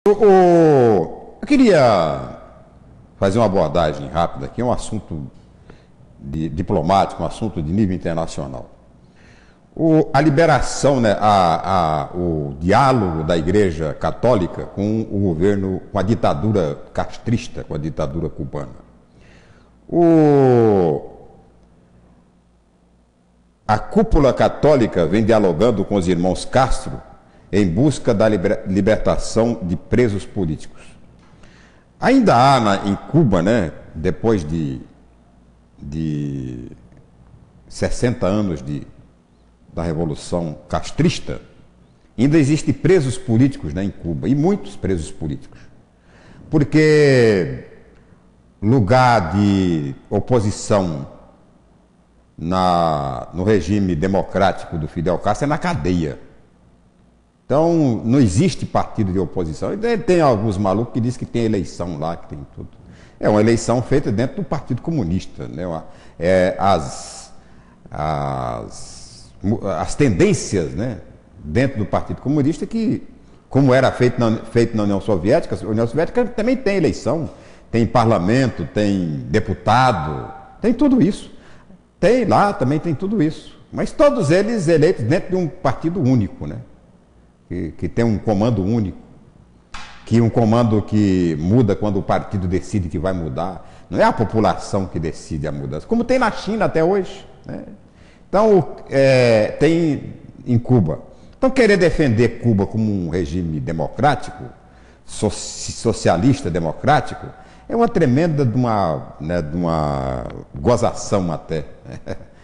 Eu queria fazer uma abordagem rápida aqui, um assunto diplomático, um assunto de nível internacional. A liberação, né, o diálogo da Igreja Católica com o governo, com a ditadura castrista, com a ditadura cubana. A cúpula católica vem dialogando com os irmãos Castro em busca da libertação de presos políticos. Ainda há em Cuba, né, depois de 60 anos da Revolução Castrista, ainda existem presos políticos, né, em Cuba, e muitos presos políticos. Porque lugar de oposição no regime democrático do Fidel Castro é na cadeia. Então, não existe partido de oposição. E tem alguns malucos que dizem que tem eleição lá, que tem tudo. É uma eleição feita dentro do Partido Comunista, né? As tendências, né, dentro do Partido Comunista, que, como era feito na União Soviética, a União Soviética também tem eleição, tem parlamento, tem deputado, tem tudo isso. Tem lá, também tem tudo isso. Mas todos eles eleitos dentro de um partido único, né? Que tem um comando único, um comando que muda quando o partido decide que vai mudar. Não é a população que decide a mudança, como tem na China até hoje, né? Então, tem em Cuba. Então, querer defender Cuba como um regime democrático, socialista democrático, é uma tremenda de uma gozação até.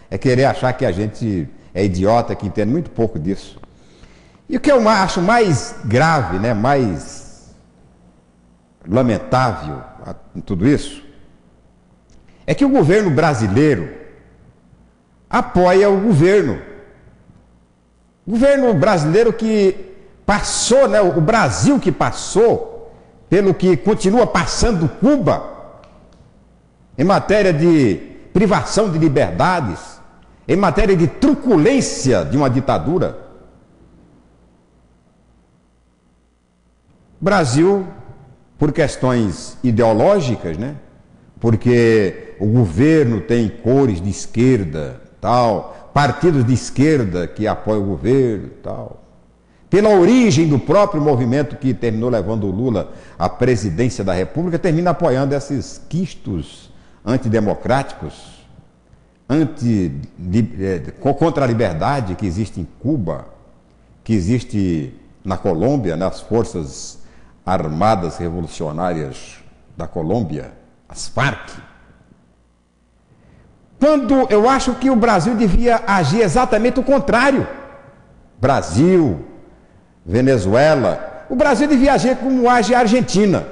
É querer achar que a gente é idiota, que entende muito pouco disso. E o que eu acho mais grave, né, mais lamentável em tudo isso, é que o governo brasileiro apoia o governo. O governo brasileiro que passou, né, o Brasil que passou, pelo que continua passando Cuba, em matéria de privação de liberdades, em matéria de truculência de uma ditadura. Brasil, por questões ideológicas, né? Porque o governo tem cores de esquerda, tal, partidos de esquerda que apoiam o governo, tal. Pela origem do próprio movimento que terminou levando o Lula à presidência da República, termina apoiando esses quistos antidemocráticos, contra a liberdade que existe em Cuba, que existe na Colômbia, nas forças armadas revolucionárias da Colômbia, as Farc. Quando eu acho que o Brasil devia agir exatamente o contrário. Brasil, Venezuela, o Brasil devia agir como age a Argentina,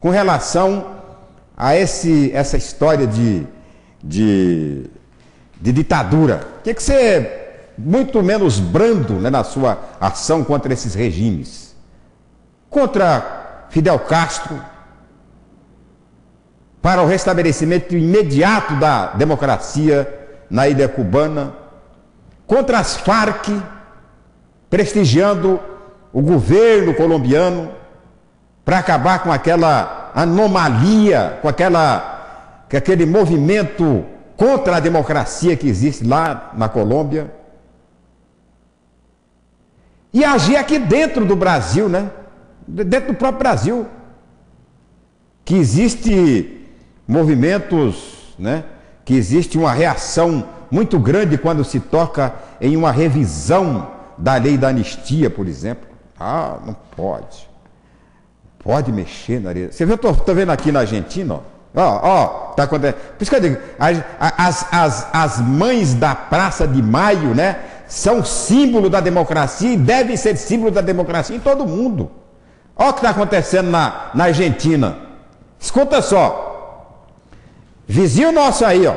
com relação a essa história de ditadura. Tem que ser muito menos brando, né, na sua ação contra esses regimes. Contra Fidel Castro, para o restabelecimento imediato da democracia na ilha cubana, contra as Farc, prestigiando o governo colombiano, para acabar com aquela anomalia, com aquele movimento contra a democracia que existe lá na Colômbia, e agir aqui dentro do Brasil, né? Dentro do próprio Brasil, que existe movimentos, né, que existe uma reação muito grande quando se toca em uma revisão da lei da anistia, por exemplo. Ah, não pode. Pode mexer na lei. Você viu, eu estou vendo aqui na Argentina, ó, tá acontecendo. Por isso que eu digo, as mães da Praça de Maio, né, são símbolo da democracia e devem ser símbolo da democracia em todo mundo. Olha o que está acontecendo na Argentina. Escuta só. Vizinho nosso aí, ó.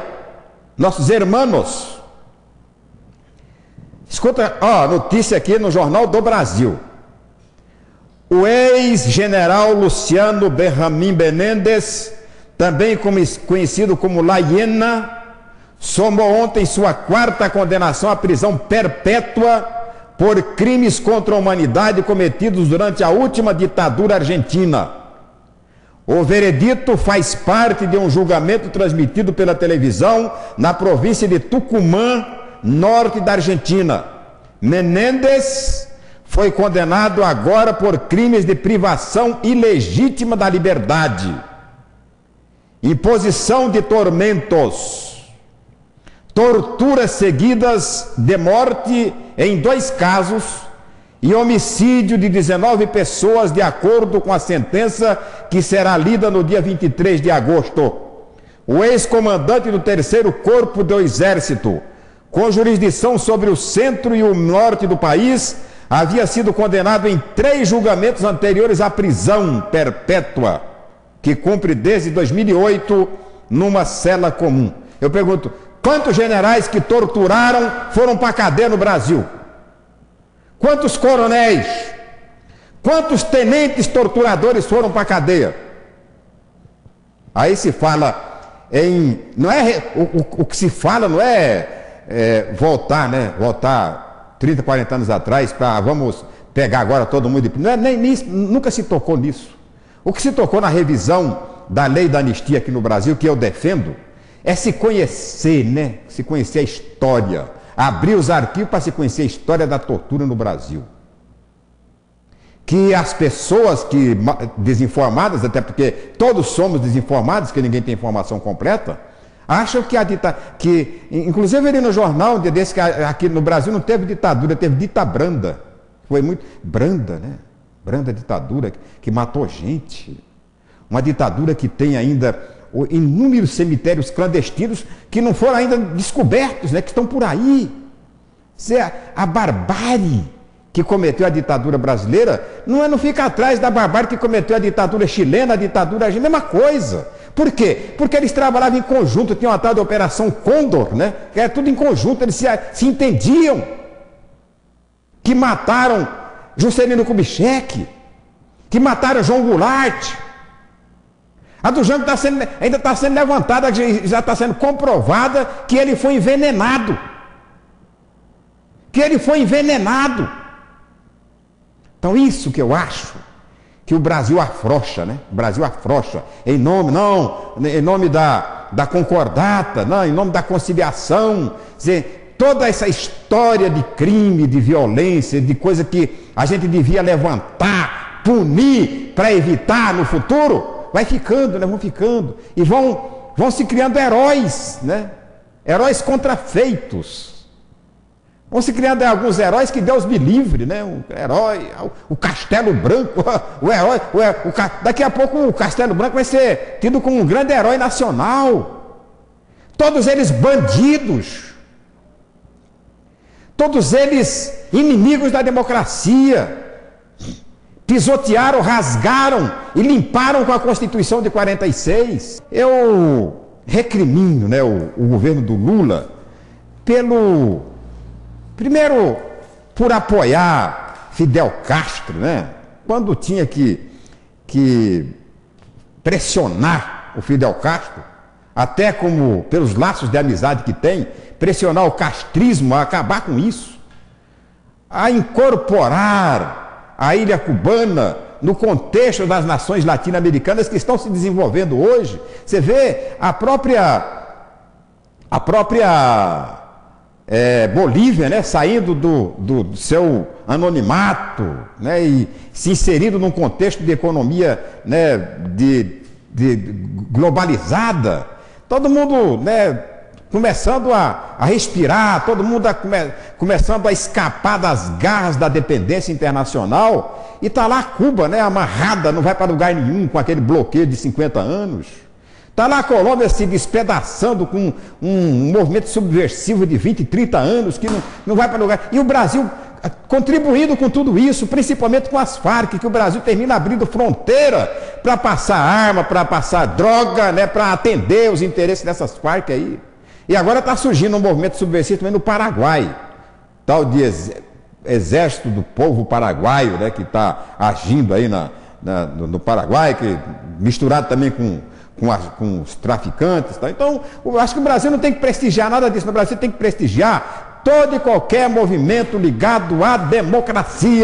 Nossos irmãos. Escuta, ó, notícia aqui no Jornal do Brasil. O ex-general Luciano Benjamín Menéndez, também conhecido como La Hiena, somou ontem sua quarta condenação à prisão perpétua por crimes contra a humanidade cometidos durante a última ditadura argentina. O veredito faz parte de um julgamento transmitido pela televisão na província de Tucumã, norte da Argentina. Menéndez foi condenado agora por crimes de privação ilegítima da liberdade, imposição de tormentos, torturas seguidas de morte em 2 casos e homicídio de 19 pessoas, de acordo com a sentença que será lida no dia 23 de agosto. O ex-comandante do 3º Corpo do Exército, com jurisdição sobre o centro e o norte do país, havia sido condenado em 3 julgamentos anteriores à prisão perpétua, que cumpre desde 2008 numa cela comum. Eu pergunto, quantos generais que torturaram foram para a cadeia no Brasil? Quantos coronéis? Quantos tenentes torturadores foram para a cadeia? Aí se fala em... Não é, o que se fala não é voltar, né? Voltar 30, 40 anos atrás para vamos pegar agora todo mundo. Não é nem nisso, nunca se tocou nisso. O que se tocou na revisão da lei da anistia aqui no Brasil, que eu defendo, é se conhecer, né? Se conhecer a história. Abrir os arquivos para se conhecer a história da tortura no Brasil. Que as pessoas que desinformadas, até porque todos somos desinformados, que ninguém tem informação completa, acham que inclusive ali no jornal, um dia desse, que aqui no Brasil não teve ditadura, teve ditabranda. Foi muito branda, né? Branda ditadura que matou gente. Uma ditadura que tem ainda inúmeros cemitérios clandestinos que não foram ainda descobertos, né? Que estão por aí. A barbárie que cometeu a ditadura brasileira não fica atrás da barbárie que cometeu a ditadura chilena, a ditadura argentina, mesma coisa. Por quê? Porque eles trabalhavam em conjunto, tinha uma tal de Operação Condor, né? Que era tudo em conjunto, eles se entendiam. Que mataram Juscelino Kubitschek, que mataram João Goulart. A do Jango ainda está sendo levantada, já está sendo comprovada que ele foi envenenado. Que ele foi envenenado. Então isso que eu acho, que o Brasil afrouxa, né? O Brasil afrouxa, em nome da concordata, não, em nome da conciliação, dizer, toda essa história de crime, de violência, de coisa que a gente devia levantar, punir, para evitar no futuro, vai ficando, né? Vão ficando, e vão se criando heróis, né? Heróis contrafeitos. Vão se criando alguns heróis que Deus me livre, né? Um herói, o Castelo Branco, o herói, daqui a pouco o Castelo Branco vai ser tido como um grande herói nacional. Todos eles bandidos. Todos eles inimigos da democracia. Pisotearam, rasgaram e limparam com a Constituição de 46. Eu recrimino, né, o governo do Lula primeiro, por apoiar Fidel Castro, né? Quando tinha que pressionar o Fidel Castro, até como pelos laços de amizade que tem, pressionar o castrismo a acabar com isso, a incorporar a ilha cubana no contexto das nações latino-americanas que estão se desenvolvendo hoje. Você vê a própria Bolívia, né, saindo do seu anonimato, né, e se inserindo num contexto de economia, né, de globalizada, todo mundo, né, começando a respirar, todo mundo começando a escapar das garras da dependência internacional, e está lá Cuba, né, amarrada, não vai para lugar nenhum com aquele bloqueio de 50 anos. Está lá a Colômbia se despedaçando com um movimento subversivo de 20, 30 anos, que não vai para lugar. E o Brasil contribuindo com tudo isso, principalmente com as Farc, que o Brasil termina abrindo fronteira para passar arma, para passar droga, né, para atender os interesses dessas Farc aí. E agora está surgindo um movimento subversivo também no Paraguai, tal de Exército do Povo Paraguaio, né, que está agindo aí no Paraguai, que, misturado também com os traficantes. Tá? Então, eu acho que o Brasil não tem que prestigiar nada disso. O Brasil tem que prestigiar todo e qualquer movimento ligado à democracia.